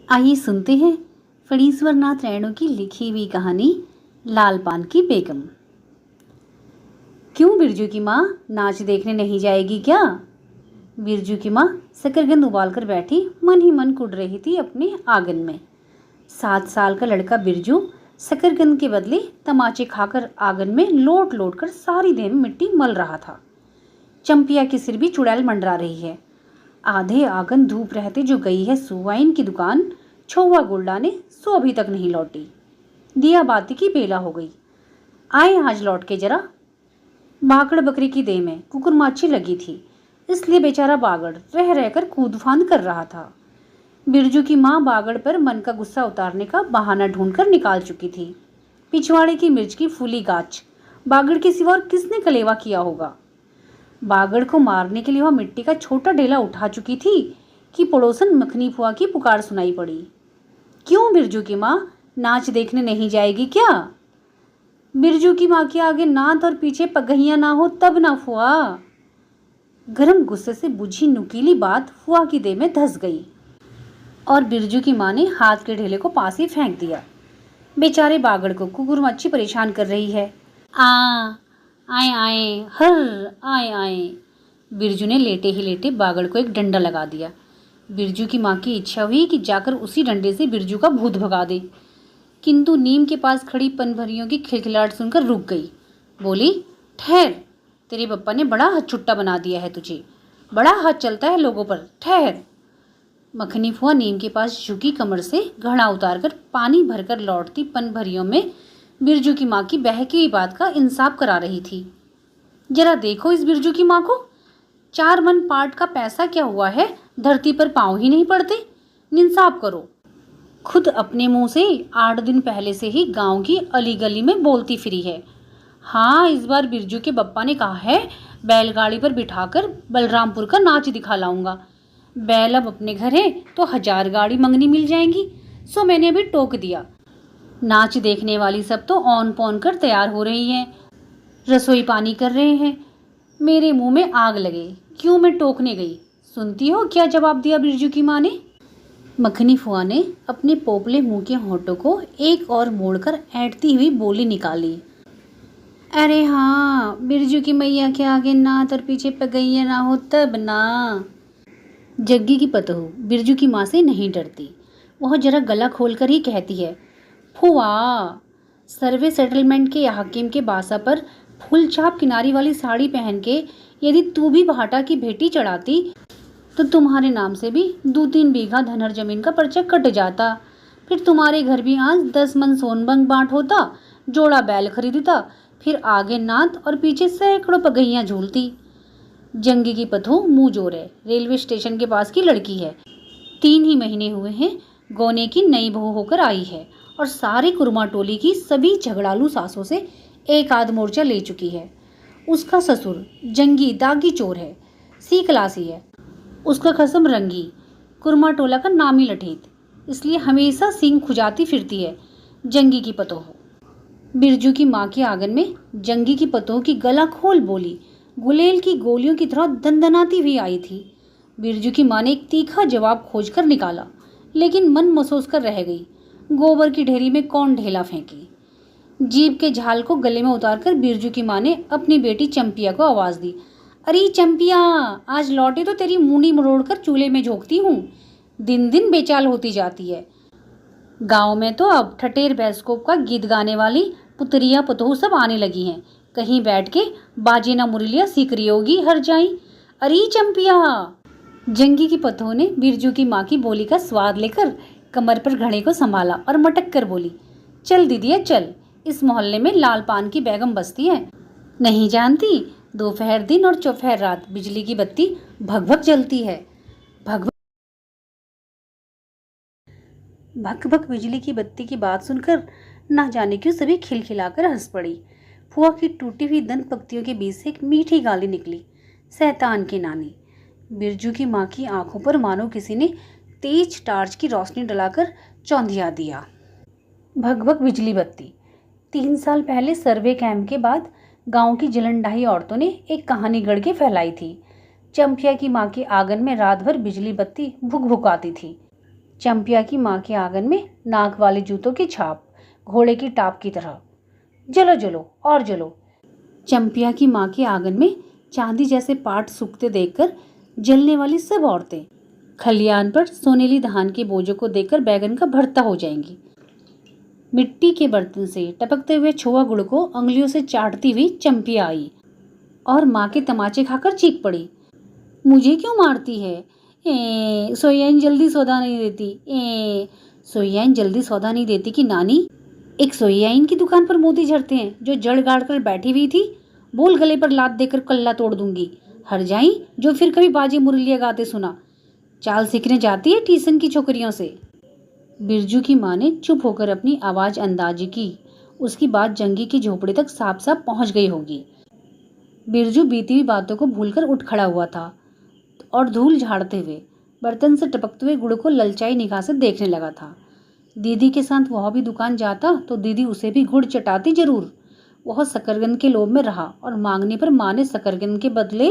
आइए सुनते हैं फणीश्वर नाथ रैणु की लिखी हुई कहानी लाल पान की बेगम। क्यों बिरजू की माँ नाच देखने नहीं जाएगी क्या? बिरजू की माँ शकरकंद उबालकर बैठी मन ही मन कुढ़ रही थी अपने आंगन में। 7 साल का लड़का बिरजू शकरकंद के बदले तमाचे खाकर आंगन में लोट लोट कर सारी देह में मिट्टी मल रहा था। चंपिया की सिर भी चुड़ैल मंडरा रही है। आधे आंगन धूप रहते जो गई है सुवाइन की दुकान, छुआ गुलडाने सो अभी तक नहीं लौटी। दिया बाती की बेला हो गई। आए आज लौट के जरा। बागड़ बकरी की देह में कुकुरमाची लगी थी, इसलिए बेचारा बागड़ रह रहकर कूद फांद कर रहा था। बिरजू की माँ बागड़ पर मन का गुस्सा उतारने का बहाना ढूंढकर निकाल चुकी थी। पिछवाड़े की मिर्च की फूली गाछ बागड़ के सिवा और किसने कलेवा किया होगा। बागड़ को मारने के लिए वह मिट्टी का छोटा ढेला उठा चुकी थी कि पड़ोसन मखनी फुआ की पुकार सुनाई पड़ी। क्यों बिरजू की माँ नाच देखने नहीं जाएगी क्या? बिरजू की माँ के आगे नाथ और पीछे पगहियां ना हो तब ना फुआ। गरम गुस्से से बुझी नुकीली बात फुआ की देह में धस गई और बिरजू की माँ ने हाथ के ढेले को पास ही फेंक दिया। बेचारे बागड़ को कुकुरमच्छी परेशान कर रही है। आए आए हर आए आए। बिरजू ने लेटे ही लेटे बागड़ को एक डंडा लगा दिया। बिरजू की माँ की इच्छा हुई कि जाकर उसी डंडे से बिरजू का भूत भगा दे, किंतु नीम के पास खड़ी पनभरियों की खिलखिलाहट सुनकर रुक गई। बोली, ठहर, तेरे पप्पा ने बड़ा हाथ छुट्टा बना दिया है तुझे, बड़ा हाथ चलता है लोगों पर, ठहर। मखनी फुआ नीम के पास झुकी कमर से घड़ा उतारकर पानी भरकर लौटती पनभरियों में बिरजू की माँ की बहकी हुई बात का इंसाफ करा रही थी। जरा देखो इस बिरजू की माँ को, 4 मन पाट का पैसा क्या हुआ है, धरती पर पाँव ही नहीं पड़ते। इंसाफ करो। खुद अपने मुंह से 8 दिन पहले से ही गांव की अली गली में बोलती फिरी है। हाँ, इस बार बिरजू के बप्पा ने कहा है बैलगाड़ी पर बिठाकर बलरामपुर का नाच दिखा लाऊंगा। बैल अब अपने घर है तो 1000 गाड़ी मंगनी मिल जाएंगी, सो मैंने अभी टोक दिया। नाच देखने वाली सब तो औन पौन कर तैयार हो रही हैं, रसोई पानी कर रहे हैं। मेरे मुंह में आग लगे, क्यों मैं टोकने गई। सुनती हो क्या जवाब दिया बिरजू की माँ ने? मखनी फुआ ने अपने पोपले मुंह के होठों को एक और मोड़कर ऐंठती हुई बोली निकाली। अरे हाँ, बिरजू की मैया के आगे नाथ और पीछे पगैया ना हो तब ना। जग्गी की पतोहू बिरजू की माँ से नहीं डरती। वह जरा गला खोलकर ही कहती है, फुआ, सर्वे सेटलमेंट के हाकिम के बासा पर फुल छाप किनारी वाली साड़ी पहन के यदि तू भी भाटा की भेटी चढ़ाती तो तुम्हारे नाम से भी 2-3 बीघा धनहर जमीन का पर्चा कट जाता। फिर तुम्हारे घर भी आज 10 मन सोनबंग बांट होता, जोड़ा बैल खरीदता, फिर आगे नाथ और पीछे सैकड़ों पगहियां झूलती। जंगी की पथो मुंह जोर है, रेलवे स्टेशन के पास की लड़की है, 3 ही महीने हुए हैं गोने की नई बहू होकर आई है और सारी कुरमा टोली की सभी झगड़ालू सासों से एक आध मोर्चा ले चुकी है। उसका ससुर जंगी दागी चोर है, सी क्लासी है, उसका खसम रंगी, कुरमा टोला का नामी लठेत, इसलिए हमेशा सींग खुजाती फिरती है जंगी की पतोह। बिरजू की माँ के आंगन में जंगी की पतोह की गला खोल बोली गुलेल की गोलियों की तरह दंदनाती हुई आई थी। बिरजू की माँ ने एक तीखा जवाब खोजकर निकाला, लेकिन मन महसूस कर रह गई। गोबर की ढेरी में कौन ढेला फेंकी। जीभ के झाल को गले में उतारकर बिरजू की माँ ने अपनी बेटी चंपिया को आवाज दी, अरे चंपिया, आज लौटे तो तेरी मुंडी मरोड़कर चूल्हे में झोंकती हूँ। दिन दिन बेचाल होती जाती है। गांव में तो अब ठटेर बैस्कोप का गीत गाने वाली पुतरिया पतोह सब आने लगी हैं, कहीं बैठ के बाजे ना मुरलिया सीख रही होगी हर जाई। अरे चंपिया। जंगी की पतोह ने बिरजू की माँ की बोली का स्वाद लेकर कमर पर घड़े को संभाला और मटक कर बोली, चल दीदिया चल, इस मोहल्ले में लाल पान की बेगम बसती है, नहीं जानती? दोपहर दिन और चौपहर रात बिजली की बत्ती भगभग जलती है। भगभग भगभग बिजली की बत्ती की बात सुनकर ना जाने क्यों सभी खिलखिलाकर हंस पड़ी। फुआ की टूटी हुई दंत पक्तियों के बीच से एक मीठी गाली निकली, शैतान की नानी। बिरजू की माँ की आंखों पर मानो किसी ने तेज टार्च की रोशनी डलाकर चौंधिया दिया। भगभग बिजली बत्ती। 3 साल पहले सर्वे कैंप के बाद गांव की जलनडाही औरतों ने एक कहानी गढ़ के फैलाई थी। चंपिया की माँ के आंगन में रात भर बिजली बत्ती भुक भुकाती थी। चंपिया की माँ के आंगन में नाक वाले जूतों की छाप, घोड़े की टाप की तरह। जलो जलो और जलो। चंपिया की माँ के आंगन में चांदी जैसे पाट सूखते देखकर जलने वाली सब औरतें खलियान पर सोनेली धान के बोझों को देखकर बैगन का भरता हो जाएंगी। मिट्टी के बर्तन से टपकते हुए छोआ गुड़ को अंगुलियों से चाटती हुई चंपिया आई और माँ के तमाचे खाकर चीख पड़ी, मुझे क्यों मारती है? सोयाइन जल्दी सौदा नहीं देती। सोयाइन जल्दी सौदा नहीं देती कि नानी एक सोयाइन की दुकान पर मोती झरते हैं जो जड़ गाड़ कर बैठी हुई थी। बोल गले पर लात देकर कल्ला तोड़ दूंगी। हर जाई जो फिर कभी बाजी मुरलिया गाते सुना। चाल सीखने जाती है ट्यूशन की छोकरियों से। बिरजू की माँ ने चुप होकर अपनी आवाज अंदाजी की। उसकी बात जंगी की झोपड़ी तक साफ साफ पहुंच गई होगी। बिरजू बीती हुई बातों को भूलकर उठ खड़ा हुआ था और धूल झाड़ते हुए बर्तन से टपकते हुए गुड़ को ललचाई निगाह से देखने लगा था। दीदी के साथ वह भी दुकान जाता तो दीदी उसे भी गुड़ चटाती जरूर। वह शकरकंद के लोभ में रहा और मांगने पर माँ ने शकरकंद के बदले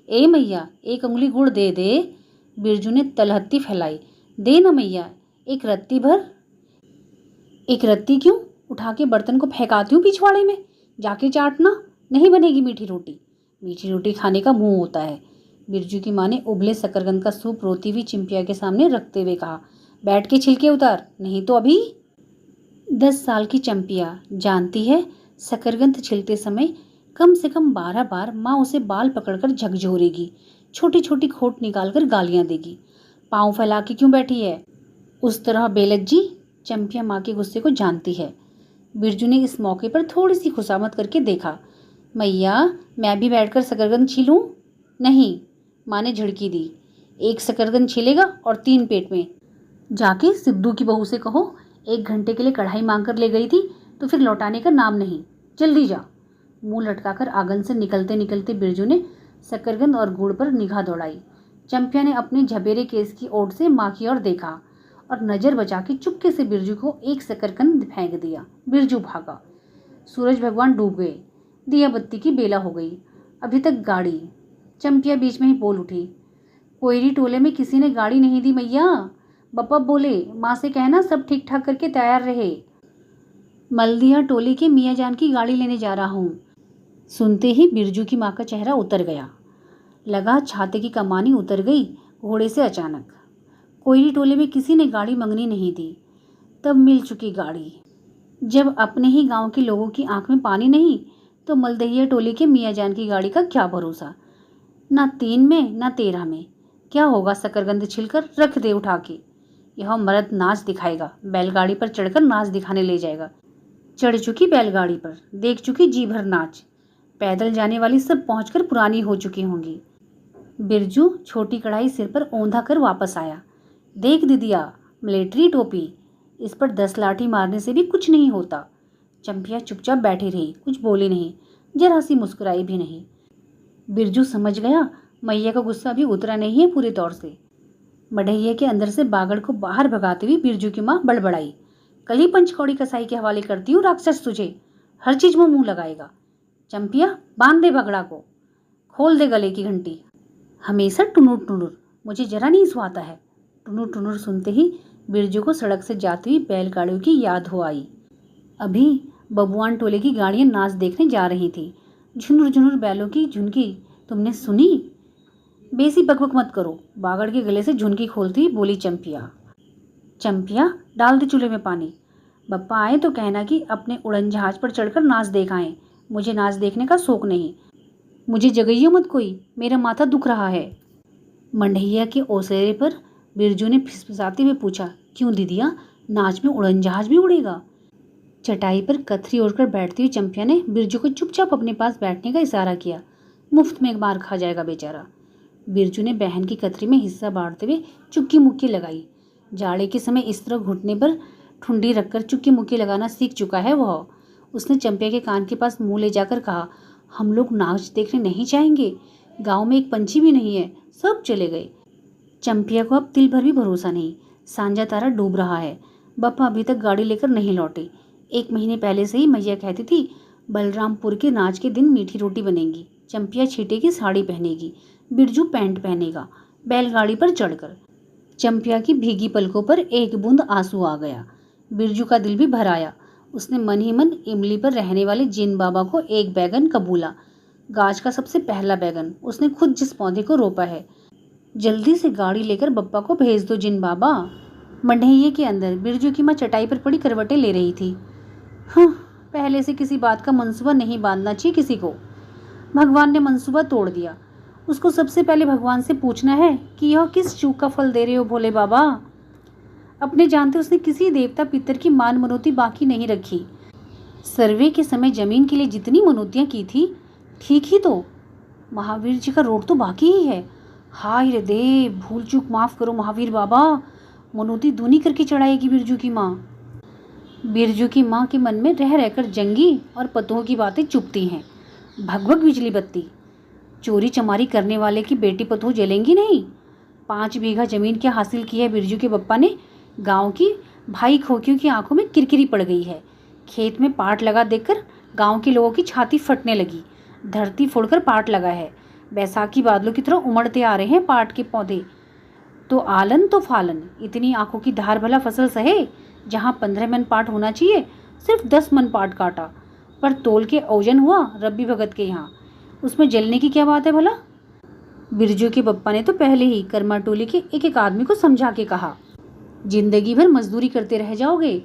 ए मैया एक उंगली गुड़ दे दे। बिरजू ने तलहत्ती फैलाई। दे न मैया एक रत्ती भर। एक रत्ती क्यों? उठा के बर्तन को फेंकाती हूँ पिछवाड़े में, जाके चाटना। नहीं बनेगी मीठी रोटी। मीठी रोटी खाने का मुंह होता है। बिरजू की माँ ने उबले शकरकंद का सूप रोती हुई चंपिया के सामने रखते हुए कहा, बैठ के छिलके उतार, नहीं तो अभी। 10 साल की चंपिया जानती है शकरकंद छिलते समय कम से कम 12 बार माँ उसे बाल पकड़कर झकझोरेगी, छोटी छोटी खोट निकालकर गालियां देगी। पाँव फैला के क्यों बैठी है उस तरह बेलज्जी? चंपिया माँ के गुस्से को जानती है। बिरजू ने इस मौके पर थोड़ी सी खुशामद करके देखा। मैया मैं भी बैठकर शकरकंद छीलूं? नहीं, माँ ने झिड़की दी। एक शकरकंद छिलेगा और 3 पेट में। जाके सिद्धू की बहू से कहो 1 घंटे के लिए कढ़ाई मांग कर ले गई थी तो फिर लौटाने का नाम नहीं। जल्दी जा। मुंह लटकाकर आंगन से निकलते निकलते बिरजू ने शकरकंद और गुड़ पर निगाह दौड़ाई। चंपिया ने अपने झबेरे केस की ओर से माँ की ओर देखा और नजर बचा के चुपके से बिरजू को एक शकरकंद फेंक दिया। बिरजू भागा। सूरज भगवान डूब गए। दिया बत्ती की बेला हो गई। अभी तक गाड़ी। चंपिया बीच में ही बोल उठी, कोयरी टोले में किसी ने गाड़ी नहीं दी मैया। बप्पा बोले माँ से कहना सब ठीक ठाक करके तैयार रहे। मल्दिया टोली के मियाँ जान की गाड़ी लेने जा रहा हूँ। सुनते ही बिरजू की माँ का चेहरा उतर गया। लगा छाते की कमानी उतर गई घोड़े से अचानक। कोयरी टोले में किसी ने गाड़ी मंगनी नहीं दी, तब मिल चुकी गाड़ी। जब अपने ही गांव के लोगों की आंख में पानी नहीं तो मलदहिया टोली के मियाँ जान की गाड़ी का क्या भरोसा। ना 3 में ना 13 में। क्या होगा शकरकंद छिलकर रख दे उठा के। यह मर्द नाच दिखाएगा, बैलगाड़ी पर चढ़कर नाच दिखाने ले जाएगा। चढ़ चुकी बैलगाड़ी पर, देख चुकी जी भर नाच। पैदल जाने वाली सब पहुंचकर पुरानी हो चुकी होंगी। बिरजू छोटी कढ़ाई सिर पर औंधा कर वापस आया। देख दीदिया, मिलिट्री टोपी, इस पर 10 लाठी मारने से भी कुछ नहीं होता। चंपिया चुपचाप बैठी रही, कुछ बोली नहीं, जरा सी मुस्कुराई भी नहीं। बिरजू समझ गया मैया का गुस्सा अभी उतरा नहीं है पूरे तौर से। मढ़ैया के अंदर से बागड़ को बाहर भगाते हुए बिरजू की माँ बड़बड़ाई, कल ही पंचकौड़ी कसाई के हवाले करती हूँ राक्षस तुझे, हर चीज में मुंह लगाएगा। चंपिया बांध दे बगड़ा को, खोल दे गले की घंटी। हमेशा टुनुर टुनुर, मुझे जरा नहीं सुहाता है। टुनुर टुनुर सुनते ही बिरजू को सड़क से जाती हुई बैलगाड़ियों की याद हो आई। अभी बबुआन टोले की गाड़ियां नाच देखने जा रही थी। झुनुर झुनुर बैलों की झुनकी तुमने सुनी? बेसी बकबक मत करो, बागड़ के गले से झुनकी खोलती बोली चंपिया। चंपिया डाल दे चूल्हे में पानी। बप्पा आए तो कहना कि अपने उड़न जहाज पर चढ़कर नाच देख आए। मुझे नाच देखने का शौक नहीं। मुझे जगइयो मत कोई, मेरा माथा दुख रहा है। मंढैया के ओसेरे पर बिरजू ने फिसफिसाते हुए पूछा, क्यों दीदिया, नाच में उड़न जहाज भी उड़ेगा? चटाई पर कथरी ओढ़कर बैठती हुई चंपिया ने बिरजू को चुपचाप अपने पास बैठने का इशारा किया। मुफ्त में मार खा जाएगा बेचारा। बिरजू ने बहन की कथरी में हिस्सा बांटते हुए चुक्की मुक्की लगाई। जाड़े के समय इस तरह घुटने पर ठुंडी रखकर चुक्की मुक्की लगाना सीख चुका है वह। उसने चंपिया के कान के पास मुंह ले जाकर कहा, हम लोग नाच देखने नहीं जाएंगे। गांव में एक पंछी भी नहीं है, सब चले गए। चंपिया को अब तिल भर भी भरोसा नहीं। सांझा तारा डूब रहा है। बप्पा अभी तक गाड़ी लेकर नहीं लौटे। 1 महीने पहले से ही मैया कहती थी बलरामपुर के नाच के दिन मीठी रोटी बनेगी, चंपिया छीटे की साड़ी पहनेगी, बिरजू पैंट पहनेगा बैलगाड़ी पर चढ़कर। चंपिया की भीगी पलकों पर एक बूंद आंसू आ गया। बिरजू का दिल भी भर आया। उसने मन ही मन इमली पर रहने वाले जिन बाबा को एक बैगन कबूला। गाछ का सबसे पहला बैगन, उसने खुद जिस पौधे को रोपा है। जल्दी से गाड़ी लेकर बप्पा को भेज दो जिन बाबा। मंढैये के अंदर बिरजू की माँ चटाई पर पड़ी करवटें ले रही थी। हाँ, पहले से किसी बात का मंसूबा नहीं बांधना चाहिए किसी को। भगवान ने मंसूबा तोड़ दिया। उसको सबसे पहले भगवान से पूछना है कि यह किस चूक का फल दे रहे हो भोले बाबा। अपने जानते उसने किसी देवता पितर की मान मनौती बाकी नहीं रखी। सर्वे के समय जमीन के लिए जितनी मनौतियाँ की थी, ठीक ही तो महावीर जी का रोड तो बाकी ही है। हाय रे दे, भूल चूक माफ करो महावीर बाबा, मनौती दूनी करके चढ़ाएगी बिरजू की माँ। बिरजू की माँ के मन में रह रहकर जंगी और पतों की बातें चुपती हैं। भगभग बिजली बत्ती, चोरी चमारी करने वाले की बेटी पतों जलेंगी नहीं। 5 बीघा जमीन क्या हासिल की है बिरजू के बप्पा ने। गांव की भाई खोखियों की आंखों में किरकिरी पड़ गई है। खेत में पाट लगा देखकर गांव के लोगों की छाती फटने लगी। धरती फोड़कर पाट लगा है। बैसाखी बादलों की तरह उमड़ते आ रहे हैं पाट के पौधे। तो आलन तो फालन, इतनी आंखों की धार भला फसल सहे। जहाँ 15 मन पाट होना चाहिए, सिर्फ 10 मन पाट काटा। पर तोल के औजन हुआ रब्बी भगत के यहाँ, उसमें जलने की क्या बात है भला। बिरजू के बप्पा ने तो पहले ही कर्मा टोली के एक एक आदमी को समझा के कहा, जिंदगी भर मजदूरी करते रह जाओगे।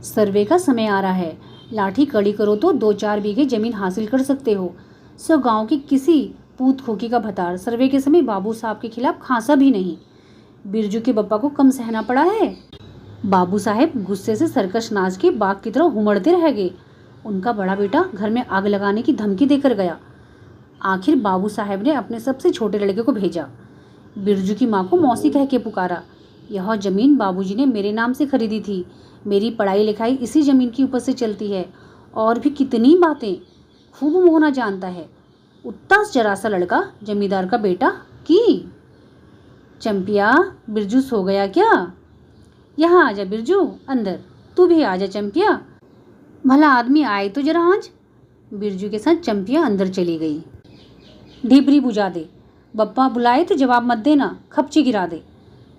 सर्वे का समय आ रहा है। लाठी कड़ी करो तो 2-4 बीघे जमीन हासिल कर सकते हो। सो गांव की किसी पूत खोकी का भतार सर्वे के समय बाबू साहब के खिलाफ खांसा भी नहीं। बिरजू के बप्पा को कम सहना पड़ा है। बाबू साहब गुस्से से सरकश नाच के बाघ की तरह हुमड़ते रह गए। उनका बड़ा बेटा घर में आग लगाने की धमकी देकर गया। आखिर बाबू साहब ने अपने सबसे छोटे लड़के को भेजा। बिरजू की माँ को मौसी कह के पुकारा। यह जमीन बाबूजी ने मेरे नाम से खरीदी थी। मेरी पढ़ाई लिखाई इसी जमीन की ऊपर से चलती है। और भी कितनी बातें खूब मोहना जानता है। उतना जरा सा लड़का जमींदार का बेटा की। चंपिया, बिरजू सो गया क्या? यहाँ आजा बिरजू, अंदर। तू भी आजा चंपिया, भला आदमी आए तो जरा आज। बिरजू के साथ चंपिया अंदर चली गई। ढिबरी बुझा दे, बप्पा बुलाए तो जवाब मत देना, खपची गिरा दे।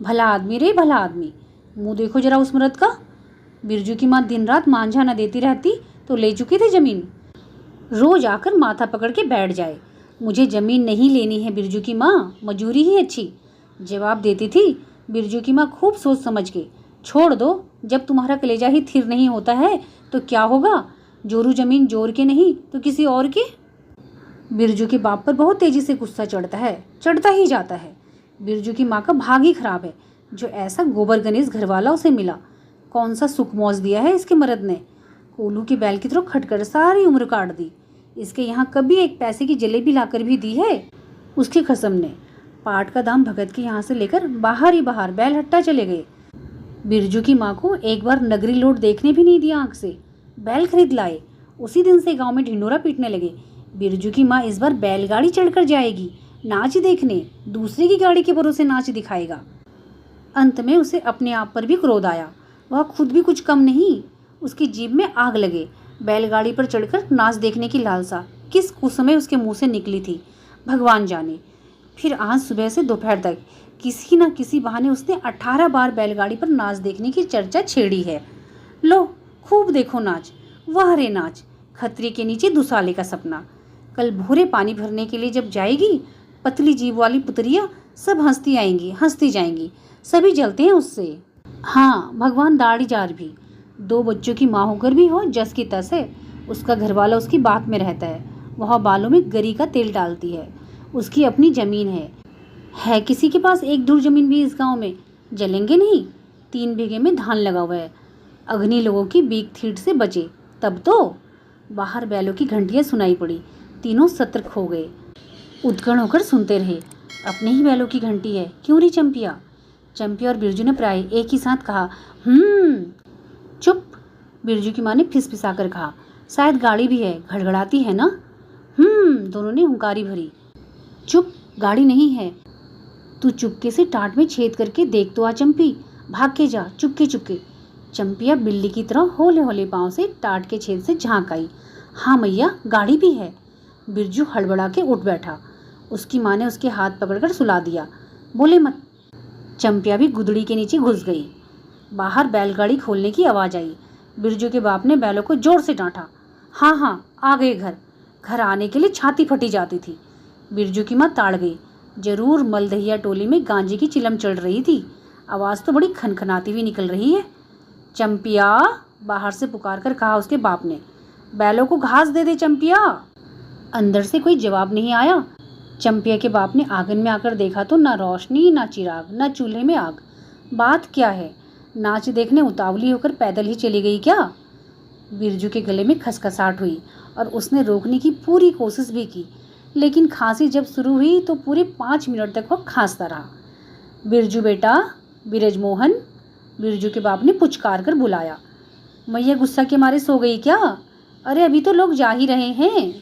भला आदमी रे भला आदमी, मुंह देखो जरा उस मर्द का। बिरजू की माँ दिन रात मांझा न देती रहती तो ले चुकी थी जमीन। रोज आकर माथा पकड़ के बैठ जाए, मुझे जमीन नहीं लेनी है बिरजू की माँ, मजूरी ही अच्छी। जवाब देती थी बिरजू की माँ खूब सोच समझ के। छोड़ दो, जब तुम्हारा कलेजा ही थिर नहीं होता है तो क्या होगा। जोरू जमीन जोर के नहीं तो किसी और के। बिरजू के बाप पर बहुत तेजी से गुस्सा चढ़ता है, चढ़ता ही जाता है। बिरजू की माँ का भाग ही खराब है जो ऐसा गोबर गणेश घरवाला उसे मिला। कौन सा सुख मौज दिया है इसके मर्द ने। कोलू के बैल की तरह खटकर सारी उम्र काट दी। इसके यहाँ कभी एक पैसे की जलेबी लाकर भी दी है उसकी खसम ने। पाट का दाम भगत के यहाँ से लेकर बाहर ही बाहर बैल हट्टा चले गए। बिरजू की माँ को एक बार नगरी लोट देखने भी नहीं दिया आंख से। बैल खरीद लाए, उसी दिन से गांव में ढिंडोरा पीटने लगे। बिरजू की माँ इस बार बैलगाड़ी चढ़कर जाएगी नाच देखने, दूसरे की गाड़ी के भरोसे नाच दिखाएगा। अंत में उसे अपने आप पर भी क्रोध आया। वह खुद भी कुछ कम नहीं, उसकी जीभ में आग लगे। बैलगाड़ी पर चढ़कर नाच देखने की लालसा किस कुसमय उसके मुंह से निकली थी भगवान जाने। फिर आज सुबह से दोपहर तक किसी न किसी बहाने उसने 18 बार बैलगाड़ी पर नाच देखने की चर्चा छेड़ी है। लो खूब देखो नाच, वाह रे नाच, खतरे के नीचे दुसाले का सपना। कल भोरे पानी भरने के लिए जब जाएगी, पतली जीभ वाली पुतरियाँ सब हंसती आएंगी, हंसती जाएंगी, सभी जलते हैं उससे। हाँ, भगवान दाढ़ी जार भी 2 बच्चों की माँ होकर भी हो जस की तस है। उसका घरवाला उसकी बात में रहता है। वह बालों में गरी का तेल डालती है। उसकी अपनी जमीन है किसी के पास 1 धुर जमीन भी इस गांव में। जलेंगे नहीं, 3 बीघे में धान लगा हुआ है। अग्नि लोगों की बीक थीट से बचे तब तो। बाहर बैलों की घंटियां सुनाई पड़ी। तीनों सतर्क हो गए, उद्गण होकर सुनते रहे। अपने ही बैलों की घंटी है, क्यों री चंपिया? चंपिया और बिरजू ने प्राय एक ही साथ कहा, चुप। बिरजू की माँ ने फिसफिसा कर कहा, शायद गाड़ी भी है, घड़घड़ाती है ना। दोनों ने हुंकारी भरी। चुप, गाड़ी नहीं है। तू चुपके से टाट में छेद करके देख तो आ चंपी, भाग के जा चुपके चुपके। चंपिया बिल्ली की तरह होले होले पाँव से टाट के छेद से झांक आई। हाँ मैया, गाड़ी भी है। बिरजू हड़बड़ा के उठ बैठा। उसकी माँ ने उसके हाथ पकड़कर सुला दिया। बोले मत। चंपिया भी गुदड़ी के नीचे घुस गई। बाहर बैलगाड़ी खोलने की आवाज़ आई। बिरजू के बाप ने बैलों को जोर से डांटा। हाँ हाँ, आ गए घर। घर आने के लिए छाती फटी जाती थी। बिरजू की माँ ताड़ गई। जरूर मलदहिया टोली में गांजे की चिलम चढ़ रही थी। आवाज़ तो बड़ी खनखनाती हुई निकल रही है। चंपिया, बाहर से पुकार कर कहा उसके बाप ने। बैलों को घास दे दे चंपिया। अंदर से कोई जवाब नहीं आया। चंपिया के बाप ने आंगन में आकर देखा तो ना रोशनी, ना चिराग, ना चूल्हे में आग। बात क्या है? नाच देखने उतावली होकर पैदल ही चली गई क्या? बिरजू के गले में खसखसाहट हुई और उसने रोकने की पूरी कोशिश भी की, लेकिन खांसी जब शुरू हुई तो पूरे 5 मिनट तक वो खांसता रहा। बिरजू बेटा, बिरजमोहन, बिरजू के बाप ने पुचकार कर बुलाया। मैया गुस्सा के मारे सो गई क्या? अरे अभी तो लोग जा ही रहे हैं।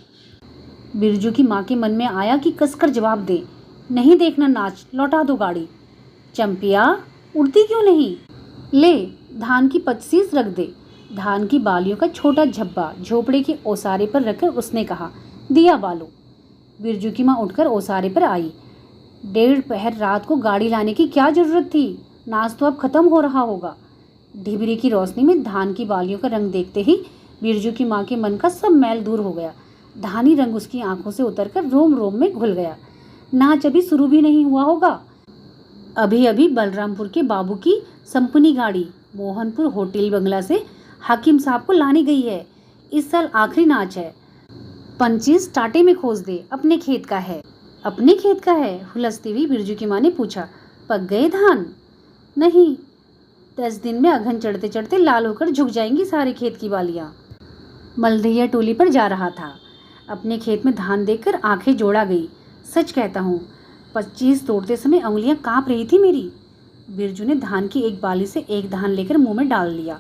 बिरजू की माँ के मन में आया कि कसकर जवाब दे। नहीं देखना नाच, लौटा दो गाड़ी। चंपिया, उड़ती क्यों नहीं? ले, धान की पचसीस रख दे। धान की बालियों का छोटा झब्बा झोपड़े के ओसारे पर रखकर उसने कहा, दिया बालो। बिरजू की माँ उठकर ओसारे पर आई। 1:30 पहर रात को गाड़ी लाने की क्या जरूरत थी? नाच तो अब खत्म हो रहा होगा। ढिबरी की रोशनी में धान की बालियों का रंग देखते ही बिरजू की माँ के मन का सब मैल दूर हो गया। धानी रंग उसकी आंखों से उतरकर रोम रोम में घुल गया। नाच अभी शुरू भी नहीं हुआ होगा। अभी अभी बलरामपुर के बाबू की संपनी गाड़ी मोहनपुर होटल बंगला से हाकिम साहब को लानी गई है। इस साल आखिरी नाच है। 25 टाटे में खोज दे, अपने खेत का है। अपने खेत का है? हुलसती हुई बिरजू की माँ ने पूछा। पक गए धान? नहीं, 10 दिन में अघन चढ़ते चढ़ते लाल होकर झुक जाएंगी सारी खेत की बालियाँ। मलदहिया टोली पर जा रहा था। अपने खेत में धान देखकर आंखें जोड़ा गई। सच कहता हूँ, 25 तोड़ते समय उंगलियां कांप रही थी मेरी। बिरजू ने धान की एक बाली से एक धान लेकर मुंह में डाल लिया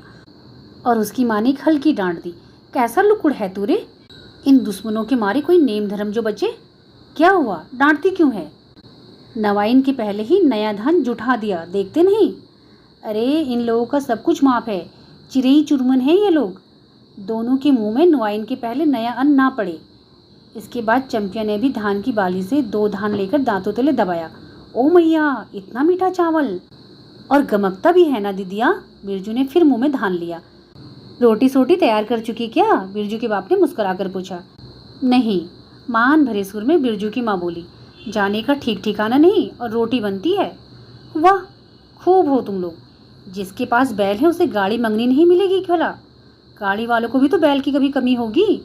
और उसकी माँ ने एक हल्की डांट दी। कैसा लुकुड़ है तू रे? इन दुश्मनों के मारे कोई नेम धर्म जो बचे। क्या हुआ, डांटती क्यों है? नवाइन के पहले ही नया धान जुटा दिया, देखते नहीं? अरे इन लोगों का सब कुछ माफ है। चिरई चुरमन है ये लोग। दोनों के मुंह में नवाइन के पहले नया अन्न ना पड़े। इसके बाद चंपिया ने भी धान की बाली से 2 धान लेकर दांतों तले दबाया। ओ मैया, इतना मीठा चावल! और गमकता भी है ना दीदिया। बिरजू ने फिर मुंह में धान लिया। रोटी सोटी तैयार कर चुकी क्या? बिरजू के बाप ने मुस्कुराकर पूछा। नहीं, मान भरे सुर में बिरजू की माँ बोली। जाने का ठीक ठिकाना नहीं और रोटी बनती है। वाह, खूब हो तुम लोग। जिसके पास बैल है उसे गाड़ी मंगनी नहीं मिलेगी भला? गाड़ी वालों को भी तो बैल की कभी कमी होगी।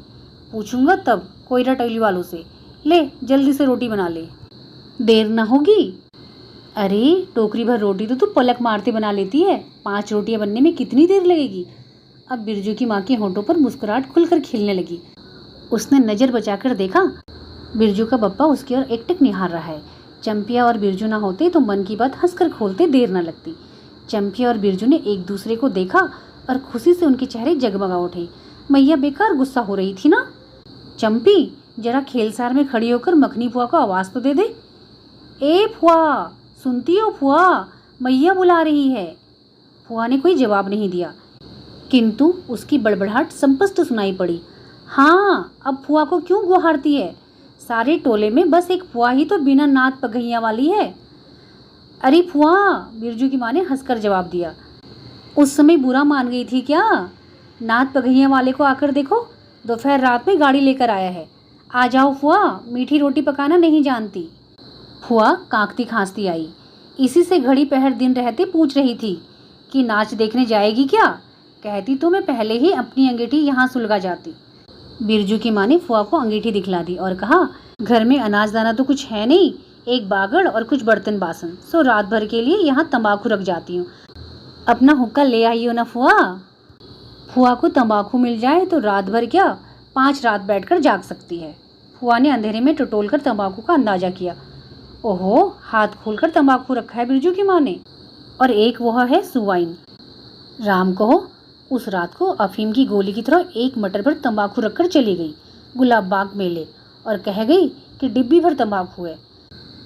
पूछूंगा तब कोयरा टैली वालों से। ले जल्दी से रोटी बना ले, देर ना होगी। अरे टोकरी भर रोटी तो तू पलक मारते बना लेती है। 5 रोटियां बनने में कितनी देर लगेगी? अब बिरजू की माँ के होंठों पर मुस्कुराहट खुलकर खिलने लगी। उसने नज़र बचाकर देखा। बिरजू का बप्पा उसकी ओर एकटक निहार रहा है। चंपिया और बिरजू ना होते तो मन की बात हंसकर खोलते देर न लगती। चंपिया और बिरजू ने एक दूसरे को देखा और खुशी से उनके चेहरे जगमगा उठे। मैया बेकार गुस्सा हो रही थी ना। चंपी, जरा खेलसार में खड़ी होकर मखनी फुआ को आवाज़ तो दे दे। ए फुआ, सुनती हो फुआ? मैया बुला रही है। फुआ ने कोई जवाब नहीं दिया, किंतु उसकी बड़बड़ाहट स्पष्ट सुनाई पड़ी। हाँ, अब फुआ को क्यों गुहारती है? सारे टोले में बस एक फुआ ही तो बिना नात पगहिया वाली है। अरे फुआ, बिरजू की माँ ने हंसकर जवाब दिया। उस समय बुरा मान गई थी क्या? नात पगहिया वाले को आकर देखो, दोपहर रात में गाड़ी लेकर आया है। आ जाओ फुआ, मीठी रोटी पकाना नहीं जानती। फुआ कांकती खांसती आई। इसी से घड़ी पहर दिन रहते पूछ रही थी कि नाच देखने जाएगी क्या? कहती तो मैं पहले ही अपनी अंगीठी यहाँ सुलगा जाती। बिरजू की माँ ने फुआ को अंगीठी दिखला दी और कहा, घर में अनाज दाना तो कुछ है नहीं, एक बागड़ और कुछ बर्तन बासन, सो रात भर के लिए यहाँ तंबाकू रख जाती हूँ। अपना हुक्का ले आई हो ना फुआ। फुआ को तंबाकू मिल जाए तो रात भर क्या 5 रात बैठकर जाग सकती है। फुआ ने अंधेरे में टटोल कर तंबाकू का अंदाजा किया। ओहो, हाथ खोलकर तंबाकू रखा है बिरजू की माँ ने, और एक वह है सुवाइन। राम कहो, उस रात को अफीम की गोली की तरह एक मटर भर तंबाकू रखकर चली गई गुलाब बाग मेले और कह गई कि डिब्बी भर तंबाकू है।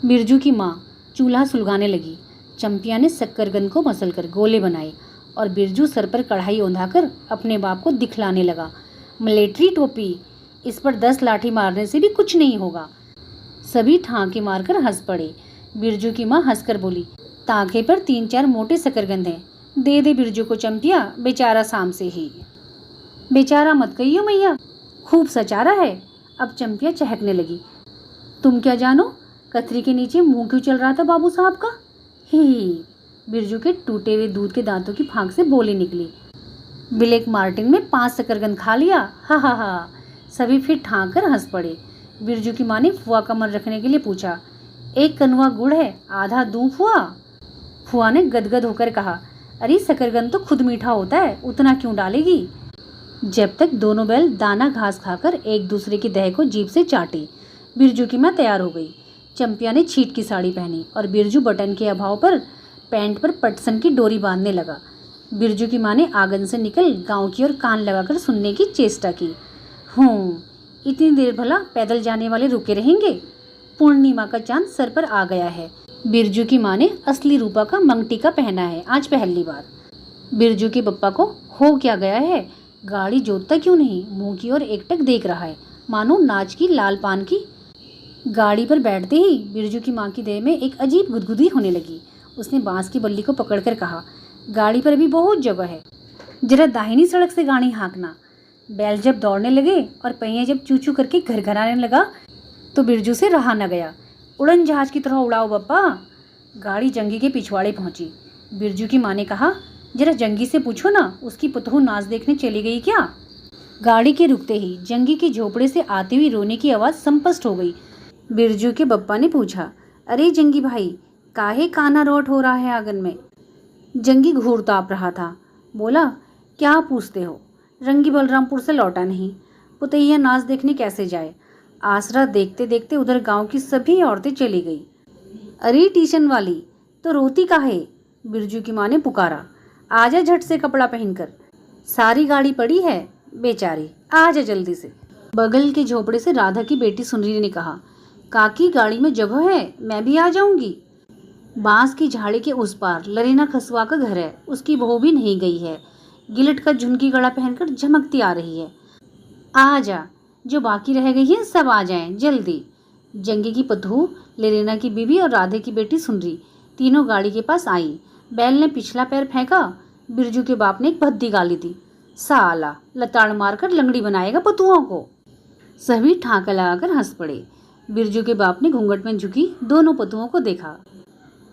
बिरजू की माँ चूल्हा सुलगाने लगी। चंपिया ने शक्करगंद को मसलकर गोले बनाए और बिरजू सर पर कढ़ाई ओंधाकर अपने बाप को दिखलाने लगा। मिलिट्री टोपी, इस पर 10 लाठी मारने से भी कुछ नहीं होगा। सभी ठांके मारकर हंस पड़े। बिरजू की माँ हंसकर बोली, ताके पर 3-4 मोटे शकरकंद हैं, दे दे बिरजू को चंपिया, बेचारा शाम से ही। बेचारा मत कहियो मैया, खूब सचारा है। अब चंपिया चहकने लगी। तुम क्या जानो, कतरी के नीचे मुंह क्यों चल रहा था बाबू साहब का? ही। बिरजू के टूटे हुए दूध के दांतों की फांक से बोली निकली। ब्लैक मार्टिन में 5 शकरकंद खा लिया, हा हा हा। सभी फिर ठाक कर हंस पड़े। बिरजू की माँ ने फुआ का मन रखने के लिए पूछा, 1 कनुआ गुड़ है, आधा दूं फुआ? फुआ ने गदगद होकर कहा, अरे शकरकंद तो खुद मीठा होता है, उतना क्यों डालेगी? जब तक दोनों बैल दाना घास खाकर एक दूसरे की देह को जीभ से चाटे, बिरजू की माँ तैयार हो गई। चंपिया ने छीट की साड़ी पहनी और बिरजू बटन के अभाव पर पैंट पर पटसन की डोरी बांधने लगा। बिरजू की माँ ने आंगन से निकल गांव की ओर कान लगाकर सुनने की चेष्टा की। इतनी देर भला पैदल जाने वाले रुके रहेंगे? पूर्णिमा का चांद सर पर आ गया है। बिरजू की माँ ने असली रूपा का मंगटीका पहना है आज पहली बार। बिरजू के पप्पा को हो क्या गया है, गाड़ी जोतता क्यों नहीं? मुंह की ओर एकटक देख रहा है, मानो नाच की लाल पान की। गाड़ी पर बैठते ही बिरजू की माँ की देह में एक अजीब गुदगुदी होने लगी। उसने बांस की बल्ली को पकड़कर कहा, गाड़ी पर भी बहुत जगह है, जरा दाहिनी सड़क से गाड़ी हाँकना। बैल जब दौड़ने लगे और पहिया जब चू चू करके घर घर आने लगा तो बिरजू से रहा न गया। उड़न जहाज की तरह उड़ाओ बप्पा। गाड़ी जंगी के पिछवाड़े पहुंची। बिरजू की माँ ने कहा, जरा जंगी से पूछो ना, उसकी पुतहू नाच देखने चली गई क्या? गाड़ी के रुकते ही जंगी के झोपड़े से आती हुई रोने की आवाज़ संपष्ट हो गई। बिरजू के बप्पा ने पूछा, अरे जंगी भाई, काहे काना रोट हो रहा है आंगन में? जंगी घूर ताप रहा था। बोला, क्या पूछते हो? रंगी बलरामपुर से लौटा नहीं, पुतैया नाच देखने कैसे जाए? आसरा देखते देखते उधर गांव की सभी औरतें चली गई। अरे टीशन वाली, तो रोती काहे? बिरजू की माँ ने पुकारा, आजा झट से कपड़ा पहनकर, सारी गाड़ी पड़ी है, बेचारी आजा जल्दी से। बगल के झोपड़े से राधा की बेटी सुनरी ने कहा, काकी गाड़ी में जगह है, मैं भी आ जाऊंगी। बांस की झाड़ी के उस पार लरीना खसुआ का घर है, उसकी बहू भी नहीं गई है, गिलट का झुनकी गला पहनकर झमकती आ रही है। आ जा, जो बाकी रह गई है सब आ जाएं जल्दी। जंगी की पतहू, लरीना की बीबी और राधे की बेटी सुनरी तीनों गाड़ी के पास आई। बैल ने पिछला पैर फेंका। बिरजू के बाप ने एक भद्दी गाली दी, साला लताड़ मारकर लंगड़ी बनाएगा पतुओं को। सभी ठाका लगाकर हंस पड़े। बिरजू के बाप ने घूंघट में झुकी दोनों पतुओं को देखा।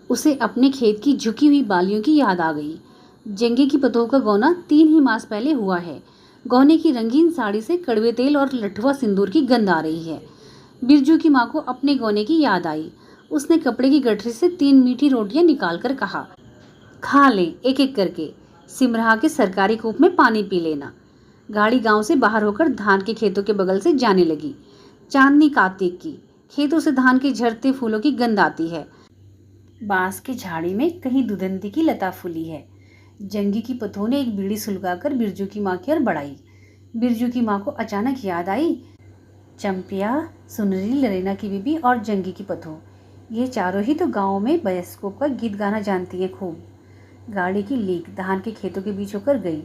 उसे अपने खेत की झुकी हुई बालियों की याद आ गई। जंगी की पतोह का गौना 3 ही मास पहले हुआ है। गौने की रंगीन साड़ी से कड़वे तेल और लठुआ सिंदूर की गंध आ रही है। बिरजू की माँ को अपने गौने की याद आई। उसने कपड़े की गठरी से 3 मीठी रोटियां निकालकर कहा, खा ले एक एक करके, सिमरहा के सरकारी कूप में पानी पी लेना। गाड़ी गांव से बाहर होकर धान के खेतों के बगल से जाने लगी। चांदनी कार्तिक की, खेतों से धान के झड़ते फूलों की गंध आती है। बांस की झाड़ी में कहीं दुधंती की लता फूली है। जंगी की पतोह ने एक बीड़ी सुलगाकर बिरजू की माँ की ओर बढ़ाई। बिरजू की माँ को अचानक याद आई, चंपिया, सुनरी, लरेना की बीबी और जंगी की पतोह, ये चारों ही तो गांव में बायोस्कोप का गीत गाना जानती हैं खूब। गाड़ी की लीक धान के खेतों के बीच होकर गई।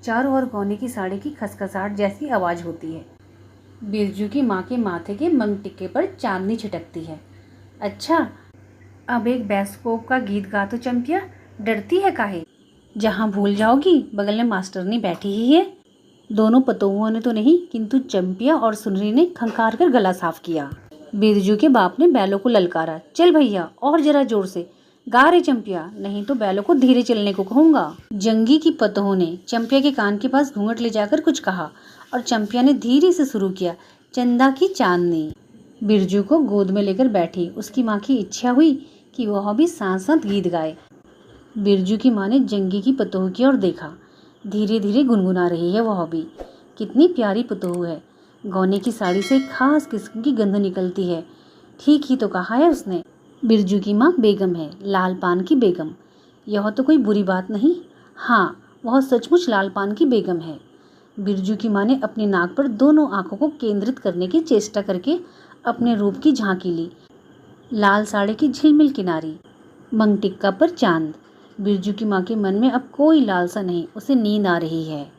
चारों ओर गौने की साड़ी की खसखसाहट जैसी आवाज़ होती है। बिरजू की माँ के माथे के मंगटिक्के पर चांदनी छिटकती है। अच्छा, अब एक बायोस्कोप का गीत गा तो चंपिया, डरती है काहे? जहाँ भूल जाओगी बगल में मास्टरनी बैठी ही है। दोनों पतोहुओं ने तो नहीं, किंतु चंपिया और सुनरी ने खंखार कर गला साफ किया। बिरजू के बाप ने बैलों को ललकारा, चल भैया और जरा जोर से गा रे चंपिया, नहीं तो बैलों को धीरे चलने को कहूँगा। जंगी की पतोह ने चंपिया के कान के पास घूंघट ले जाकर कुछ कहा और चंपिया ने धीरे से शुरू किया, चंदा की चांदनी। बिरजू को गोद में लेकर बैठी। उसकी माँ की इच्छा हुई कि वह भी साथ साथ गीत गाए। बिरजू की माँ ने जंगी की पतोह की ओर देखा। धीरे धीरे गुनगुना रही है वह भी। कितनी प्यारी पतोह है। गौने की साड़ी से खास किस्म की गंध निकलती है। ठीक ही तो कहा है उसने। बिरजू की माँ बेगम है, लाल पान की बेगम। यह तो कोई बुरी बात नहीं। हाँ, वह सचमुच लाल पान की बेगम है। बिरजू की माँ ने अपनी नाक पर दोनों आंखों को केंद्रित करने की चेष्टा करके अपने रूप की झांकी ली। लाल साड़ी की झिलमिल किनारी, मंगटिक्का पर चांद। बिरजू की माँ के मन में अब कोई लालसा नहीं, उसे नींद आ रही है।